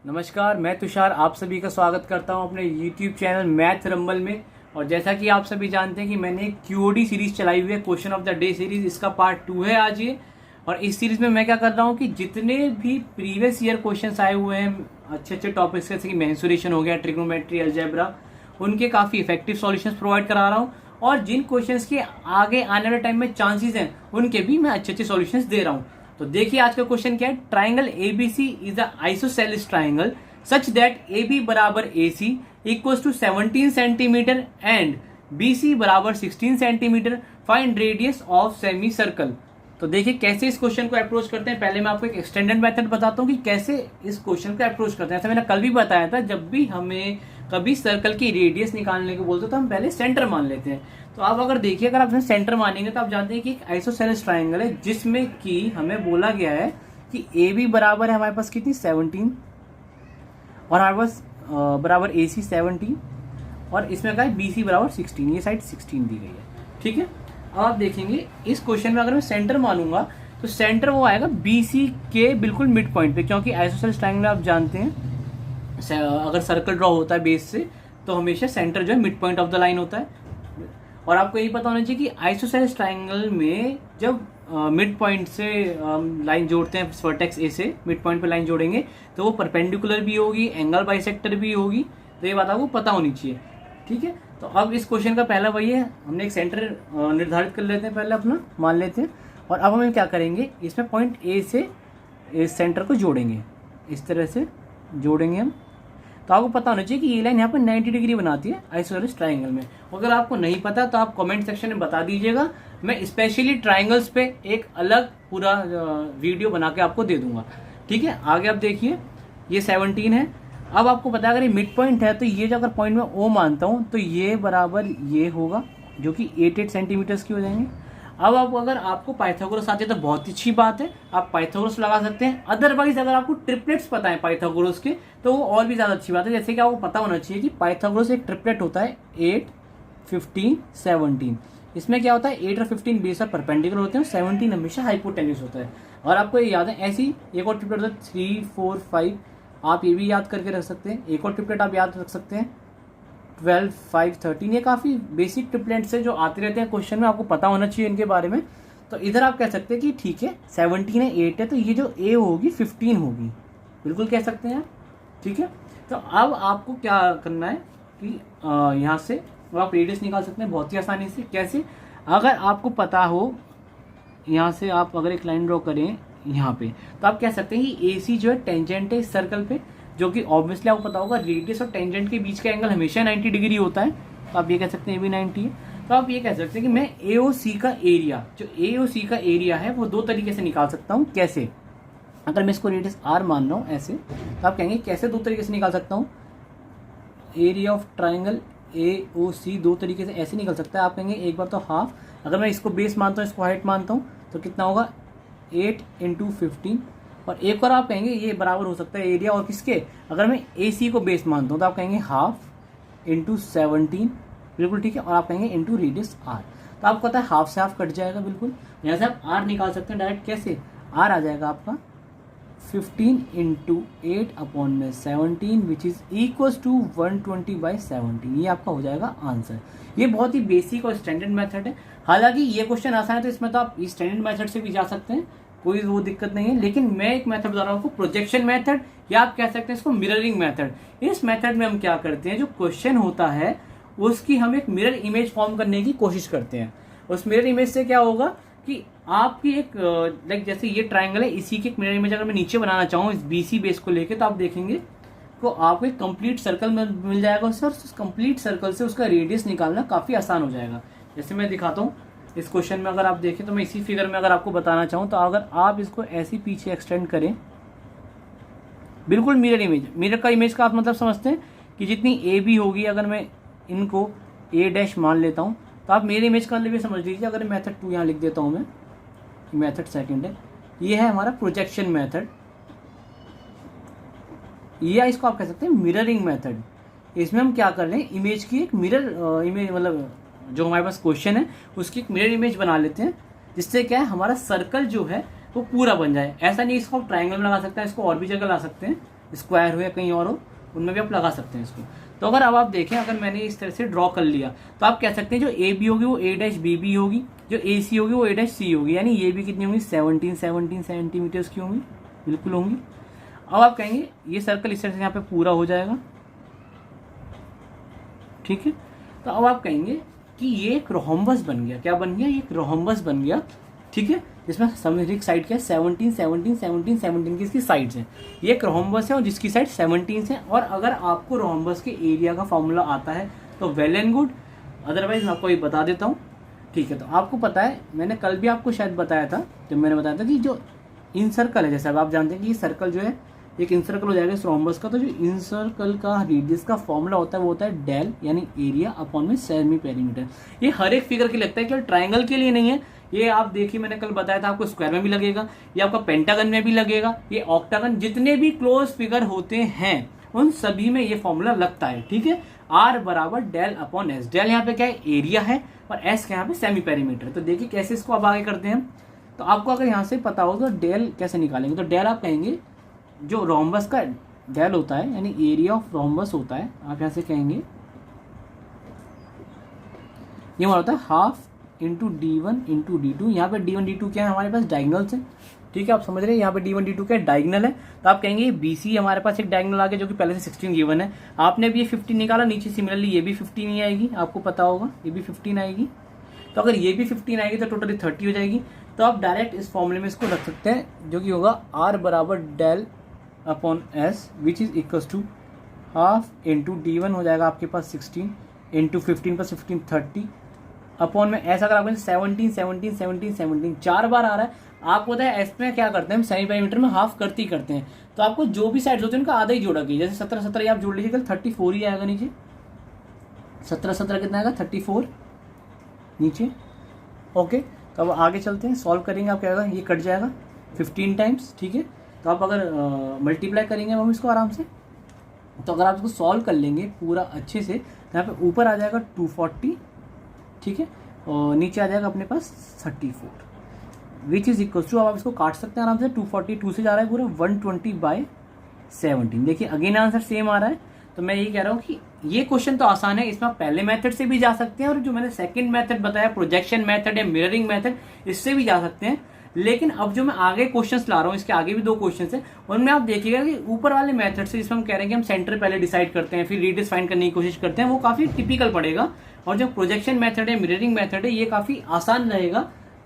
नमस्कार, मैं तुषार आप सभी का स्वागत करता हूं अपने YouTube चैनल मैथ रंबल में। और जैसा कि आप सभी जानते हैं कि मैंने एक QOD सीरीज चलाई हुई है, question of the day series. इसका पार्ट 2 है आज ये। और इस सीरीज में मैं क्या कर रहा हूं कि जितने भी प्रीवियस ईयर क्वेश्चंस आए हुए हैं अच्छे अच्छे टॉपिक्स जैसे कि मेंसुरेशन हो गया, ट्रिग्नोमेट्री, अलजेब्रा, उनके काफ़ी इफेक्टिव सॉल्यूशंस प्रोवाइड करा रहा हूँ। और जिन क्वेश्चंस के आगे आने वाले टाइम में चांसेस हैं उनके भी मैं अच्छे अच्छे सॉल्यूशंस दे रहा हूँ। तो देखिए आज का क्वेश्चन क्या है। Triangle ABC is a isosceles triangle such that AB बराबर AC equals to 17 centimetre and BC बराबर 16 centimetre. Find radius of semi circle. तो देखिए कैसे इस क्वेश्चन को अप्रोच करते हैं। पहले मैं आपको एक एक्सटेंडेड मेथड बताता हूँ कि कैसे इस क्वेश्चन को अप्रोच करते हैं। ऐसा मैंने कल भी बताया था, जब भी हमें कभी सर्कल की रेडियस निकालने को बोलते तो हम पहले सेंटर मान लेते हैं। तो आप अगर देखिए, अगर आप सेंटर मानेंगे तो आप जानते हैं कि एक आइसोसेलेस ट्राइंगल है जिसमें कि हमें बोला गया है कि AB बराबर है हमारे पास कितनी 17 और हमारे पास बराबर AC 17 और इसमें क्या है BC बराबर 16। ये साइड 16 दी गई है, ठीक है। अब आप देखेंगे इस क्वेश्चन में अगर मैं सेंटर मानूंगा तो सेंटर वो आएगा BC के बिल्कुल मिड पॉइंट पे, क्योंकि आइसोसेलेस ट्राइंगल में आप जानते हैं अगर सर्कल ड्रॉ होता है बेस से तो हमेशा सेंटर जो है mid point of the line होता है। और आपको यही पता होना चाहिए कि आइसोसेलेस ट्राइंगल में जब मिड पॉइंट से लाइन जोड़ते हैं, वर्टेक्स ए से मिड पॉइंट पे लाइन जोड़ेंगे तो वो परपेंडिकुलर भी होगी, एंगल बाइसेक्टर भी होगी। तो ये बात आपको पता होनी चाहिए, ठीक है। तो अब इस क्वेश्चन का पहला वही है, हमने एक सेंटर निर्धारित कर लेते हैं, पहले अपना मान लेते हैं। और अब हम क्या करेंगे, इसमें पॉइंट ए से इस सेंटर को जोड़ेंगे, इस तरह से जोड़ेंगे हम। तो आपको पता होना चाहिए कि ये लाइन यहाँ पर 90 डिग्री बनाती है आइसोसेलेस ट्राइंगल में। अगर आपको नहीं पता तो आप कमेंट सेक्शन में बता दीजिएगा, मैं स्पेशली ट्राइंगल्स पे एक अलग पूरा वीडियो बना के आपको दे दूंगा, ठीक है। आगे आप देखिए, ये 17 है। अब आपको पता है अगर ये मिड पॉइंट है तो ये जो अगर पॉइंट में O मानता हूँ तो ये बराबर ये होगा जो कि 8 सेंटीमीटर्स की हो जाएंगे। अब आप अगर आपको पाइथागोरस आते हैं तो बहुत अच्छी बात है, आप पाइथागोरस लगा सकते हैं। अदरवाइज अगर आपको ट्रिपलेट्स पता है पाइथागोरस के तो वो और भी ज़्यादा अच्छी बात है। जैसे कि आपको पता होना चाहिए कि पाइथागोरस एक ट्रिपलेट होता है 8, 15, 17। इसमें क्या होता है 8 और 15 बेस और परपेंडिकुलर होते हैं, 17 हमेशा हाइपोटेन्यूस होता है। और आपको ये याद है, ऐसी एक और ट्रिपलेट होता है 3, 4, 5। आप ये भी याद करके रख सकते हैं। एक और ट्रिपलेट आप याद रख सकते हैं 12, 5, 13। ये काफ़ी बेसिक ट्रिपलेट्स है जो आते रहते हैं क्वेश्चन में, आपको पता होना चाहिए इनके बारे में। तो इधर आप कह सकते हैं कि ठीक है 17 है, 8 है, तो ये जो A होगी 15 होगी, बिल्कुल कह सकते हैं, ठीक है। तो अब आपको क्या करना है कि यहाँ से आप रेडियस निकाल सकते हैं बहुत ही आसानी से। कैसे, अगर आपको पता हो, यहाँ से आप अगर एक लाइन ड्रॉ करें यहाँ पे तो आप कह सकते हैं कि AC जो है टेंजेंट है इस सर्कल पे, जो कि ऑब्वियसली आपको पता होगा रेडियस और टेंजेंट के बीच का एंगल हमेशा 90 डिग्री होता है। तो आप ये कह सकते हैं ये भी 90 है। तो आप ये कह सकते हैं कि मैं AOC का एरिया, जो AOC का एरिया है वो दो तरीके से निकाल सकता हूँ। कैसे, अगर मैं इसको रेडियस R मान रहा हूँ ऐसे, तो आप कहेंगे कैसे दो तरीके से निकाल सकता हूँ। एरिया ऑफ ट्राइंगल AOC दो तरीके से ऐसे निकल सकता है। आप कहेंगे एक बार तो हाफ, अगर मैं इसको बेस मानता हूँ, इसको हाइट मानता हूँ, तो कितना होगा 8 × 15। और एक और आप कहेंगे ये बराबर हो सकता है एरिया और किसके, अगर मैं AC को बेस मानता हूँ तो आप कहेंगे हाफ × 17, बिल्कुल ठीक है। और आप कहेंगे इंटू रेडियस R। तो आपको पता है हाफ से हाफ कट जाएगा, बिल्कुल। यहाँ से आप R निकाल सकते हैं डायरेक्ट। कैसे, R आ जाएगा आपका 15 × 8/17 विच इज इक्वल्स टू 120/17। ये आपका हो जाएगा आंसर। ये बहुत ही बेसिक और स्टैंडर्ड मेथड है। हालांकि ये क्वेश्चन आसान है तो इसमें तो आप स्टैंडर्ड मेथड से भी जा सकते हैं, कोई वो दिक्कत नहीं है। लेकिन मैं एक मेथड बता रहा हूँ, प्रोजेक्शन मेथड, या आप कह सकते हैं इसको मिररिंग मेथड। इस मेथड में हम क्या करते हैं, जो क्वेश्चन होता है उसकी हम एक मिरर इमेज फॉर्म करने की कोशिश करते हैं। उस मिरर इमेज से क्या होगा कि आपकी एक लाइक जैसे ये ट्राइंगल है, इसी की एक मिरर इमेज अगर मैं नीचे बनाना चाहूँ इस BC बेस को लेके, तो आप देखेंगे तो आपको एक कंप्लीट सर्कल मिल जाएगा उससे, और उस कंप्लीट सर्कल से उसका रेडियस निकालना काफ़ी आसान हो जाएगा। जैसे मैं दिखाता हूँ इस क्वेश्चन में, अगर आप देखें तो मैं इसी फिगर में अगर आपको बताना चाहूँ तो अगर आप इसको ऐसे पीछे एक्सटेंड करें, बिल्कुल मिरर इमेज, मिरर का इमेज का आप मतलब समझते हैं कि जितनी AB होगी, अगर मैं इनको A' मान लेता हूँ तो आप मेरे इमेज का मतलब समझ लीजिए। अगर मेथड 2 यहाँ लिख देता हूँ मैं, मेथड सेकंड है, ये है हमारा प्रोजेक्शन मेथड, या इसको आप कह सकते हैं मिररिंग मेथड। इसमें हम क्या कर रहे हैं, इमेज की एक मिरर इमेज, मतलब जो हमारे पास क्वेश्चन है उसकी एक मिरर इमेज बना लेते हैं, जिससे क्या है हमारा सर्कल जो है वो पूरा बन जाए। ऐसा नहीं इसको आप ट्राइंगल में लगा सकते हैं, इसको और भी जगह ला सकते हैं, स्क्वायर हो या कहीं और हो, उनमें भी आप लगा सकते हैं इसको। तो अगर अब आप देखें, अगर मैंने इस तरह से ड्रॉ कर लिया तो आप कह सकते हैं जो ए बी होगी वो ए डैश बी बी होगी, जो ए सी होगी वो ए डैश सी होगी, यानी ये भी कितनी होंगी 17 सेंटीमीटर्स की होंगी, बिल्कुल होंगी। अब आप कहेंगे ये सर्कल इस तरह से यहाँ पे पूरा हो जाएगा, ठीक है। तो अब आप कहेंगे कि ये एक रोहम्बस बन गया, क्या बन गया, ये एक रोहम्बस बन गया, ठीक है, जिसमें सममितिक साइड क्या है 17 की इसकी साइड्स हैं। ये एक रोहम्बस है और जिसकी साइड 17 है। और अगर आपको रोहम्बस के एरिया का फॉर्मूला आता है तो वेल एंड गुड, अदरवाइज मैं आपको ये बता देता हूँ, ठीक है। तो आपको पता है, मैंने कल भी आपको शायद बताया था, जब मैंने बताया था कि जो इन सर्कल है, जैसे अब आप जानते हैं कि ये सर्कल जो है एक इन सर्कल हो जाएगा इस रोहम्बस का, तो जो इन सर्कल का रेडियस का फॉर्मूला होता है वो होता है डेल, यानी एरिया अपॉन में सेमी पेरीमीटर। ये हर एक फिगर के लगता है, केवल ट्राइंगल के लिए नहीं है। ये आप देखिए, मैंने कल बताया था आपको स्क्वायर में भी लगेगा, ये आपका पेंटागन में भी लगेगा, ये ऑक्टागन, जितने भी क्लोज फिगर होते हैं उन सभी में ये फॉर्मूला लगता है, ठीक है। आर बराबर डेल अपॉन एस। डेल यहाँ पे क्या है, एरिया है, और एस क्या यहाँ पे सेमी पेरीमीटर। तो देखिए कैसे इसको अब आगे करते हैं। तो आपको अगर यहाँ से पता हो तो डेल कैसे निकालेंगे, तो डेल आप कहेंगे जो रोम्बस का डेल होता है, यानी एरिया ऑफ रोम्बस होता है, आप यहाँ से कहेंगे ये होता है half into D1 into D2। यहाँ पे D1 D2 क्या है, हमारे पास डायगनल्स है, ठीक है, आप समझ रहे हैं। यहाँ पे D1 D2 क्या है, डायगनल है। तो आप कहेंगे BC हमारे पास एक डायगनल आ गया जो कि पहले से 16 गिवन है। आपने भी ये 15 निकाला, नीचे सिमिलरली ये भी 15 ही आएगी, आपको पता होगा ये भी 15 आएगी। तो अगर ये भी 15 आएगी तो टोटली 30 हो जाएगी। तो आप डायरेक्ट इस फॉर्मूले में इसको रख सकते हैं, जो कि होगा R बराबर del upon s, which is equals to half into D1 हो जाएगा आपके पास 16 इंटू 15 + 15 30 अपॉन में एस। अगर आपको 17 4 बार आ रहा है, आपको पता है एस में क्या करते हैं हम, सेमी पेरीमीटर में हाफ करते हैं। तो आपको जो भी साइड्स होते हैं उनका आधा ही जोड़ा कीजिए, जैसे 17 आप जोड़ लीजिए, 34 ही आएगा नीचे। 17 कितना आएगा, 34 नीचे, ओके। तो अब आगे चलते हैं, सॉल्व करेंगे, आप क्या होगा, ये कट जाएगा 15 टाइम्स, ठीक है। तो आप अगर मल्टीप्लाई करेंगे हम इसको आराम से, तो अगर आप इसको सॉल्व कर लेंगे पूरा अच्छे से, तो यहाँ पे ऊपर आ जाएगा 240, ठीक है, और नीचे आ जाएगा अपने पास 34, विच इज इक्वल टू, अब आप इसको काट सकते हैं आराम से, 242 से जा रहा है पूरा 120/17। देखिए अगेन आंसर सेम आ रहा है। तो मैं ये कह रहा हूँ कि ये क्वेश्चन तो आसान है, इसमें आप पहले मेथड से भी जा सकते हैं, और जो मैंने सेकंड मेथड बताया प्रोजेक्शन मेथड या मिररिंग मेथड, इससे भी जा सकते हैं। लेकिन अब जो मैं आगे क्वेश्चंस ला रहा हूँ, इसके आगे भी 2 क्वेश्चंस हैं, उनमें आप देखिएगा कि ऊपर वाले मेथड से, जिसमें हम कह रहे हैं कि हम सेंटर पहले डिसाइड करते हैं फिर रेडियस फाइंड करने की कोशिश करते हैं, वो काफी टिपिकल पड़ेगा। और जो प्रोजेक्शन मेथड है, मिररिंग मेथड है, ये काफी आसान रहेगा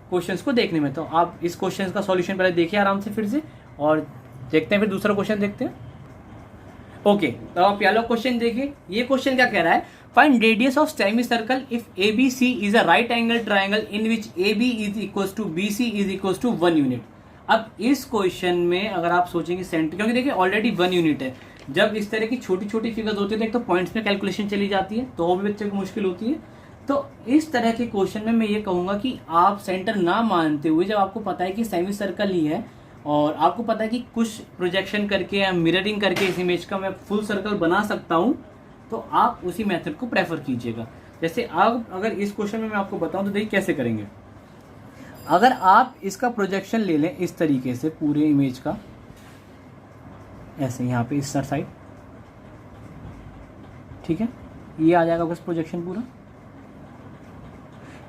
क्वेश्चंस को देखने में। तो आप इस क्वेश्चन का सॉल्यूशन पहले देखिए आराम से फिर से, और देखते हैं फिर दूसरा क्वेश्चन देखते हैं। ओके, तो आप पहला क्वेश्चन देखिए। ये क्वेश्चन क्या कह रहा है, find radius of semi circle if ABC is a right angle triangle in which AB is equals to BC is equals to 1 unit. अब इस क्वेश्चन में अगर आप सोचेंगे सेंटर, क्योंकि देखिए ऑलरेडी 1 यूनिट है, जब इस तरह की छोटी छोटी फिगर्स होती है तो एक तो पॉइंट्स में कैलकुलेशन चली जाती है, तो भी बच्चे को मुश्किल होती है। तो इस तरह के क्वेश्चन में मैं ये कहूंगा कि आप सेंटर ना मानते हुए, जब आपको पता है कि सेमी सर्कल ही है और आपको पता है कि कुछ प्रोजेक्शन करके या मिररिंग करके इस इमेज का मैं फुल सर्कल बना सकता हूं, तो आप उसी मेथड को प्रेफर कीजिएगा। जैसे आप अगर इस क्वेश्चन में मैं आपको बताऊं तो देखिए कैसे करेंगे। अगर आप इसका प्रोजेक्शन ले लें इस तरीके से पूरे इमेज का, ऐसे यहाँ पे इस साइड, ठीक है, ये आ जाएगा बस प्रोजेक्शन पूरा।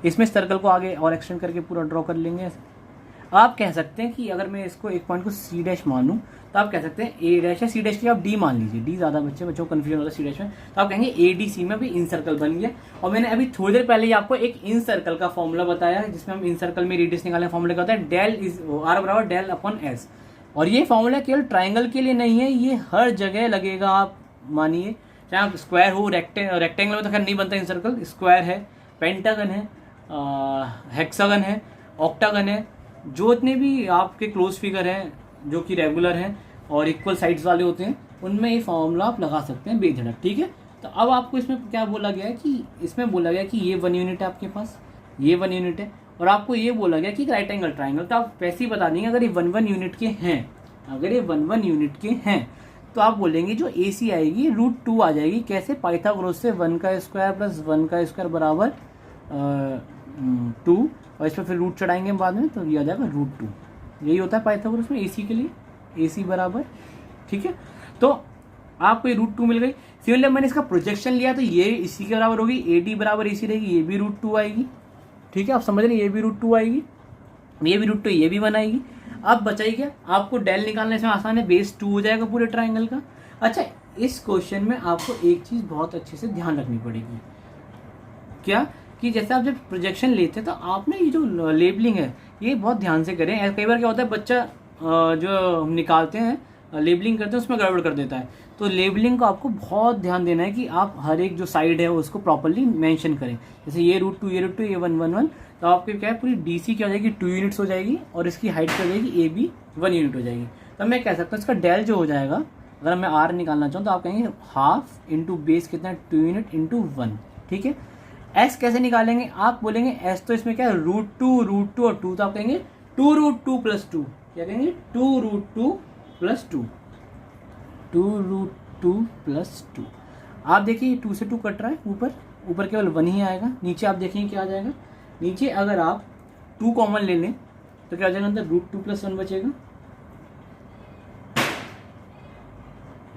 इसमें सर्कल को आगे और एक्सटेंड करके पूरा ड्रॉ कर लेंगे ऐसे। आप कह सकते हैं कि अगर मैं इसको एक पॉइंट को C डैश मान लूँ, तो आप कह सकते हैं A डैश या C डैश की आप D मान लीजिए, D ज़्यादा बच्चों को कन्फ्यूजन होता है C डैश में, तो आप कहेंगे ADC में भी इन सर्कल बन गया। और मैंने अभी थोड़ी देर पहले ही आपको एक इन सर्कल का फॉर्मूला बताया है, जिसमें हम इन सर्कल में रेडियस निकालने का फॉर्मूला क्या होता है, डेल इज R बराबर डेल अपॉन एस। और ये फॉर्मूला केवल ट्राइंगल के लिए नहीं है, ये हर जगह लगेगा। आप मानिए चाहे आप स्क्वायर हो, रेक्टेंगल में तो खैर नहीं बनता इन सर्कल, स्क्वायर है, पेंटागन है, हेक्सागन है, ऑक्टागन है, जो इतने भी आपके क्लोज फिगर हैं जो कि रेगुलर हैं और इक्वल साइड्स वाले होते हैं, उनमें ये फॉर्मूला आप लगा सकते हैं बेझिझक, ठीक है। तो अब आपको इसमें क्या बोला गया है कि इसमें बोला गया कि ये 1 यूनिट है आपके पास, ये 1 यूनिट है, और आपको ये बोला गया कि राइट एंगल ट्राइंगल। तो आप वैसे ही बता देंगे अगर ये 1 यूनिट के हैं, अगर ये 1 यूनिट के हैं तो आप बोलेंगे जो AC आएगी √2 आ जाएगी। कैसे, पाइथागोरस से 1 का स्क्वायर प्लस 1 का स्क्वायर बराबर 2, और इस पर फिर रूट चढ़ाएंगे बाद में, तो ये आ जाएगा √2। यही होता है पाइथागोरस में AC के लिए, AC बराबर, ठीक है। तो आपको ये रूट 2 मिल गई। सिमिलरली मैंने इसका प्रोजेक्शन लिया तो ये इसी के बराबर होगी, AD बराबर AC रहेगी, ये भी रूट 2 आएगी। ठीक है, आप समझ रहे हैं, ये भी रूट 2 आएगी, ये भी रूट 2, ये भी 1 आएगी। अब बचाई क्या, आपको डेल निकालने से आसान है, बेस 2 हो जाएगा पूरे ट्राइंगल का। अच्छा, इस क्वेश्चन में आपको एक चीज़ बहुत अच्छे से ध्यान रखनी पड़ेगी, क्या कि जैसे आप जब प्रोजेक्शन लेते हैं तो आप ना ये जो लेबलिंग है ये बहुत ध्यान से करें। कई बार क्या होता है, बच्चा जो हम निकालते हैं लेबलिंग करते हैं उसमें गड़बड़ कर देता है। तो लेबलिंग को आपको बहुत ध्यान देना है कि आप हर एक जो साइड है उसको प्रॉपरली मेंशन करें। जैसे ये रूट 2, ये रूट 2, ये 1 1 1, तो आपके क्या है, पूरी DC क्या हो जाएगी, 2 यूनिट्स हो जाएगी, और इसकी हाइट क्या हो जाएगी, AB 1 यूनिट हो जाएगी। तो मैं कह सकता हूँ इसका डेल जो हो जाएगा, अगर मैं R निकालना चाहूँ तो आप कहेंगे हाफ इंटू बेस कितना, 2 यूनिट इंटू 1। ठीक है, S कैसे निकालेंगे, आप बोलेंगे S तो इसमें क्या है, रूट 2 और 2, तो आप कहेंगे 2 रूट 2 प्लस 2, क्या कहेंगे, 2 रूट 2 प्लस 2, 2 रूट 2 प्लस 2। आप देखिए 2 से 2 कट रहा है, ऊपर केवल 1 ही आएगा, नीचे आप देखेंगे क्या आ जाएगा, नीचे अगर आप 2 कॉमन ले लें तो क्या आ जाएगा, अंदर रूट 2 प्लस 1 बचेगा।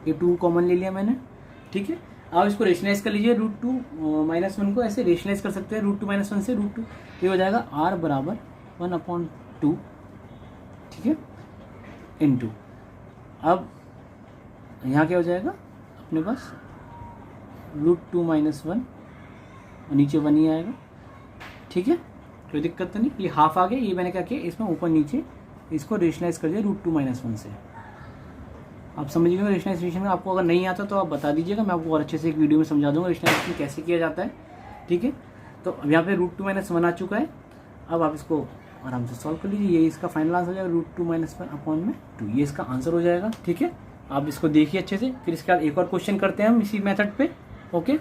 ये 2 कॉमन ले लिया मैंने। ठीक है, आप इसको रेशनलाइज कर लीजिए, रूट 2 माइनस 1 को ऐसे रेशनलाइज कर सकते हैं, रूट 2 माइनस 1 से रूट 2, ये हो जाएगा R बराबर 1/2। ठीक है, इनटू, अब यहाँ क्या हो जाएगा अपने पास, रूट 2 माइनस 1, और नीचे 1 ही आएगा। ठीक है, कोई दिक्कत तो नहीं, ये हाफ आ गया, ये मैंने क्या किया, इसमें ऊपर नीचे इसको रेशनलाइज कर दिया रूट 2 माइनस 1 से। आप समझिएगा रेशनलाइजेशन में, आपको अगर नहीं आता तो आप बता दीजिएगा, मैं आपको और अच्छे से एक वीडियो में समझा दूंगा रेशनलाइजेशन कैसे किया जाता है। ठीक है, तो अब यहाँ पे रूट 2 माइनस 1 आ चुका है, अब आप इसको आराम से सॉल्व कर लीजिए, ये इसका फाइनल आंसर हो जाएगा, रूट 2 माइनस 1 अपॉन में 2, ये इसका आंसर हो जाएगा। ठीक है, आप इसको देखिए अच्छे से, फिर इसके बाद एक और क्वेश्चन करते हैं हम इसी मेथड पे। ओके,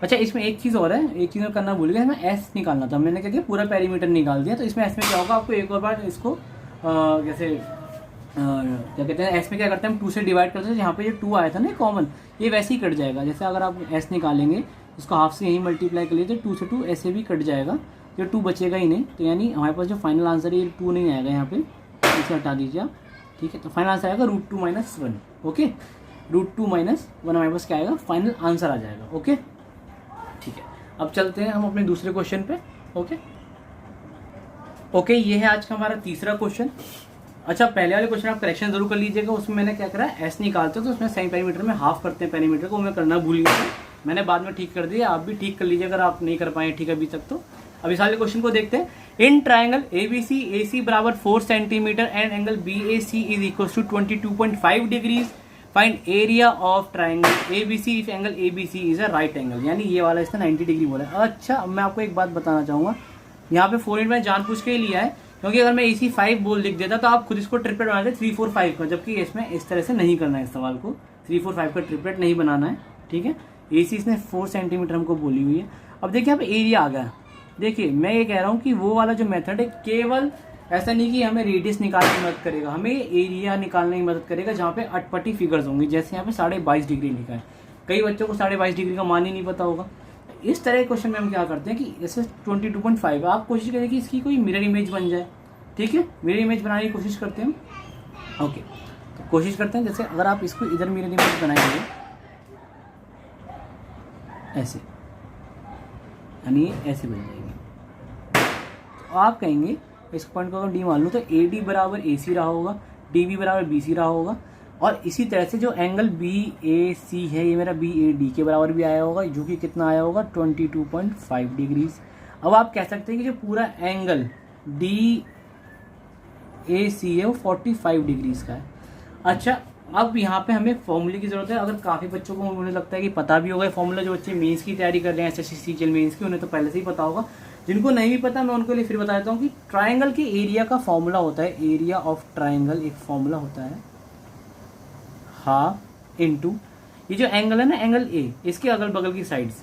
अच्छा इसमें एक चीज़ और है, एक चीज़ और करना भूल गया, इसमें S निकालना था, मैंने क्या किया, पूरा पेरीमीटर निकाल दिया। तो इसमें S में क्या होगा, आपको एक और बार इसको जैसे क्या कहते हैं, S में क्या करते हैं हम, 2 से डिवाइड करते हैं, यहाँ पे जो 2 आया था ना कॉमन, ये वैसे ही कट जाएगा। जैसे अगर आप S निकालेंगे उसको हाफ से यहीं मल्टीप्लाई कर लिए तो 2 से 2 ऐसे भी कट जाएगा, तो 2 बचेगा ही नहीं। तो यानी हमारे पास जो फाइनल आंसर है ये 2 नहीं आएगा यहाँ पे, इसे हटा दीजिए आप। ठीक है, तो फाइनल आंसर आएगा root 2 minus 1। Okay, root 2 minus 1 हमारे पास क्या आएगा, फाइनल आंसर आ जाएगा। ओके, ठीक है, अब चलते हैं हम अपने दूसरे क्वेश्चन पे। ओके, ये है आज का हमारा तीसरा क्वेश्चन। अच्छा, पहले वाले क्वेश्चन आप करेक्शन जरूर कर लीजिएगा, उसमें मैंने क्या करा, S निकालते तो उसमें सेमी पेरीमीटर में हाफ करते हैं पेरीमीटर को, मैं करना भूल गया, मैंने बाद में ठीक कर दिया, आप भी ठीक कर लीजिए अगर आप नहीं कर पाए ठीक अभी तक तो। अब इस वाले क्वेश्चन को देखते हैं। इन ट्राइंगल ABC AC बराबर 4 centimetre and angle BAC is equal to 22.5 degrees, find area of triangle ABC if angle ABC is a right angle. यानी ये वाला इसका 90 डिग्री बोला है। अच्छा, अब मैं आपको एक बात बताना चाहूंगा, यहाँ पे 4 मैंने जानबूझ के ही लिया है, क्योंकि अगर मैं AC 5 बोल लिख देता तो आप खुद इसको ट्रिपलेट बनाते 3 4 5 का, जबकि इसमें इस तरह से नहीं करना है, इस सवाल को 3 4 5 का ट्रिपलेट नहीं बनाना है। ठीक है, AC इसने 4 सेंटीमीटर हमको बोली हुई है। अब देखिए यहाँ पे एरिया आ गया। देखिए मैं ये कह रहा हूँ कि वो वाला जो मेथड है केवल ऐसा नहीं कि हमें रेडियस निकालने में मदद करेगा, हमें एरिया निकालने में मदद करेगा, जहाँ पे अटपटी फिगर्स होंगी। जैसे यहाँ पे 22.5 डिग्री लिखा है, कई बच्चों को 22.5 डिग्री का मान ही नहीं पता होगा। इस तरह के क्वेश्चन में हम क्या करते हैं कि जैसे 22.5 आप कोशिश करें कि इसकी कोई मिरर इमेज बन जाए। ठीक है, मिरर इमेज बनाने की कोशिश करते हैं हम। ओके, तो कोशिश करते हैं, जैसे अगर आप इसको इधर मिरर इमेज बनाएंगे ऐसे, यानी ऐसे बन जाएगी, तो आप कहेंगे इस पॉइंट को अगर डी मान लूँ तो AD बराबर AC रहा होगा, DB बराबर BC रहा होगा, और इसी तरह से जो एंगल BAC है ये मेरा BAD के बराबर भी आया होगा, जो कि कितना आया होगा 22.5 डिग्रीज। अब आप कह सकते हैं कि जो पूरा एंगल DAC है वो 45 डिग्रीज का है। अच्छा, अब यहाँ पे हमें फॉर्मूले की जरूरत है। अगर काफ़ी बच्चों को मुझे लगता है कि पता भी होगा फॉर्मूला, जो बच्चे मेंस की तैयारी कर रहे हैं SSC CGL मेंस की, उन्हें तो पहले से ही पता होगा। जिनको नहीं भी पता मैं उनके लिए फिर बता देता हूँ कि ट्राइंगल के एरिया का फॉर्मूला होता है, एरिया ऑफ ट्राइंगल एक फॉर्मूला होता है हाफ इंटू ये जो एंगल है ना, एंगल A, इसके अगल बगल की sides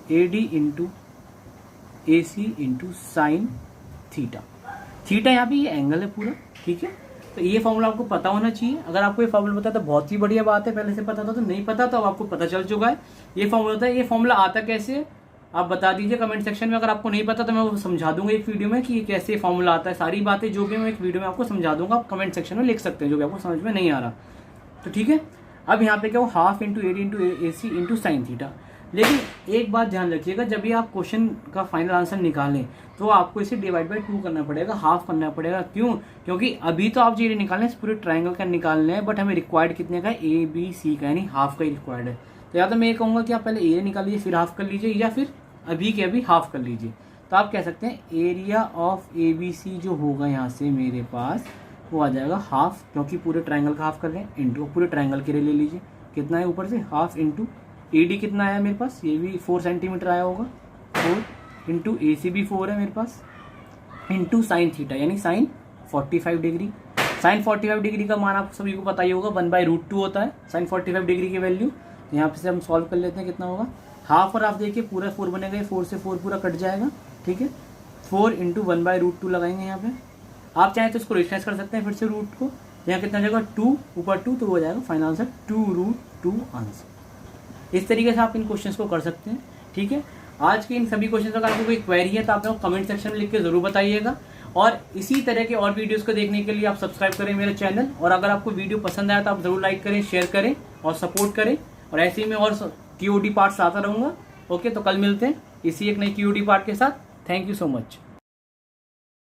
AD into AC into sine theta. Theta यहाँ पे ये एंगल है पूरा। ठीक है, तो ये फॉर्मूला आपको पता होना चाहिए। अगर आपको ये फॉर्मूला पता है तो बहुत ही बढ़िया बात है, पहले से पता था तो नहीं पता तो अब आपको पता चल चुका है। ये फॉर्मूला होता है, ये फॉर्मूला आता कैसे है, आप बता दीजिए कमेंट सेक्शन में। अगर आपको नहीं पता तो मैं वो समझा दूंगा एक वीडियो में कि कैसे फॉर्मूला आता है। सारी बातें जो भी मैं एक वीडियो में आपको समझा दूंगा, आप कमेंट सेक्शन में लिख सकते हैं जो भी आपको समझ में नहीं आ रहा तो ठीक है। अब यहाँ पे क्या हो, half into AD into AC into sine theta. लेकिन एक बात ध्यान रखिएगा, जब भी आप क्वेश्चन का फाइनल आंसर निकालें तो आपको इसे डिवाइड बाई 2 करना पड़ेगा, हाफ करना पड़ेगा। क्यों? क्योंकि अभी तो आप जो एरिया निकालने हैं पूरे ट्राइंगल का निकालने हैं, बट हमें रिक्वायर्ड कितने का है, ABC का, यानी हाफ का ही रिक्वायर्ड है। तो या तो मैं ये कहूँगा कि आप पहले एरिया निकाल लीजिए फिर हाफ कर लीजिए, या फिर अभी के अभी हाफ कर लीजिए। तो आप कह सकते हैं एरिया ऑफ ABC जो होगा यहाँ से मेरे पास वो आ जाएगा हाफ, क्योंकि पूरे ट्राइंगल का हाफ कर रहे हैं, इंटू पूरे ट्राइंगल के लिए ले लीजिए कितना है ऊपर से हाफ, इंटू AD कितना आया मेरे पास, ये भी 4 सेंटीमीटर आया होगा, 4 इंटू AC भी 4 है मेरे पास, इंटू साइन थीटा यानी साइन 45 डिग्री। साइन 45 डिग्री का मान आप सभी को पता ही होगा, 1/√2 होता है साइन 45 डिग्री की वैल्यू। यहाँ पे से हम सॉल्व कर लेते हैं कितना होगा, हाफ और हाफ देखिए पूरा 4 बनेगा, 4 से 4 पूरा कट जाएगा, ठीक है। 4 इंटू 1/√2 लगाएंगे यहाँ पे। आप चाहें तो इसको रिफ्रेश कर सकते हैं फिर से रूट को, यहाँ कितना जाएगा 2 ऊपर 2 तो हो जाएगा फाइनल आंसर 2√2 आंसर। इस तरीके से आप इन क्वेश्चंस को कर सकते हैं, ठीक है। आज के इन सभी क्वेश्चंस का अगर आपको कोई क्वेरी है तो आप लोग कमेंट सेक्शन में लिख के जरूर बताइएगा। और इसी तरह के और वीडियोस को देखने के लिए आप सब्सक्राइब करें मेरे चैनल, और अगर आपको वीडियो पसंद आया तो आप जरूर लाइक करें, शेयर करें और सपोर्ट करें। और ऐसे ही मैं और QOD पार्ट्स आता रहूँगा। ओके, तो कल मिलते हैं इसी एक नई QOD पार्ट के साथ। Thank you so much.